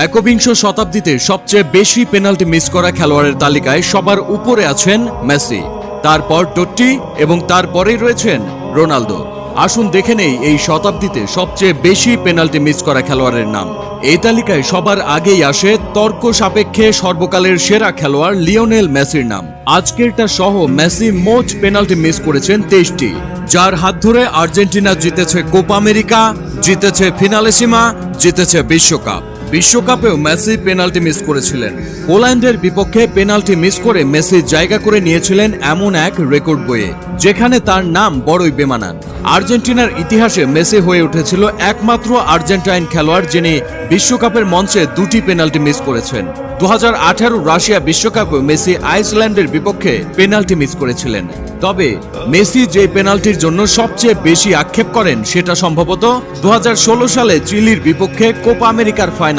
একবিংশ শতাব্দীতে সবচেয়ে বেশি পেনাল্টি মিস করা খেলোয়াড়ের তালিকায় সবার উপরে আছেন মেসি, তারপর টট্টি এবং তারপরেই রয়েছেন রোনালদো। আসুন দেখে নেই এই শতাব্দীতে সবচেয়ে বেশি পেনাল্টি মিস করা খেলোয়াড়ের নাম। এই তালিকায় সবার আগেই আসে তর্ক সাপেক্ষে সর্বকালের সেরা খেলোয়াড় লিওনেল মেসির নাম। আজকেরটা সহ মেসি মোট পেনাল্টি মিস করেছেন 23টি, যার হাত ধরে আর্জেন্টিনা জিতেছে কোপা আমেরিকা, জিতেছে ফিনালেসিমা, জিতেছে বিশ্বকাপ। বিশ্বকাপেও মেসি পেনাল্টি মিস করেছিলেন। পোল্যান্ডের বিপক্ষে পেনাল্টি মিস করে মেসি জায়গা করে নিয়েছিলেন এমন এক রেকর্ড বইয়ে, যেখানে তার নাম বড়ই বেমানান। আর্জেন্টিনার ইতিহাসে মেসি হয়ে উঠেছিল একমাত্র আর্জেন্টাইন খেলোয়াড় যিনি বিশ্বকাপের মঞ্চে 2টি পেনাল্টি মিস করেছেন। 2018 রাশিয়া বিশ্বকাপে মেসি আইসল্যান্ডের বিপক্ষে পেনাল্টি মিস করেছিলেন। তবে মেসি যে পেনাল্টির জন্য সবচেয়ে বেশি আক্ষেপ করেন সেটা সম্ভবত 2016 সালে চিলির বিপক্ষে কোপা আমেরিকার ফাইনালে।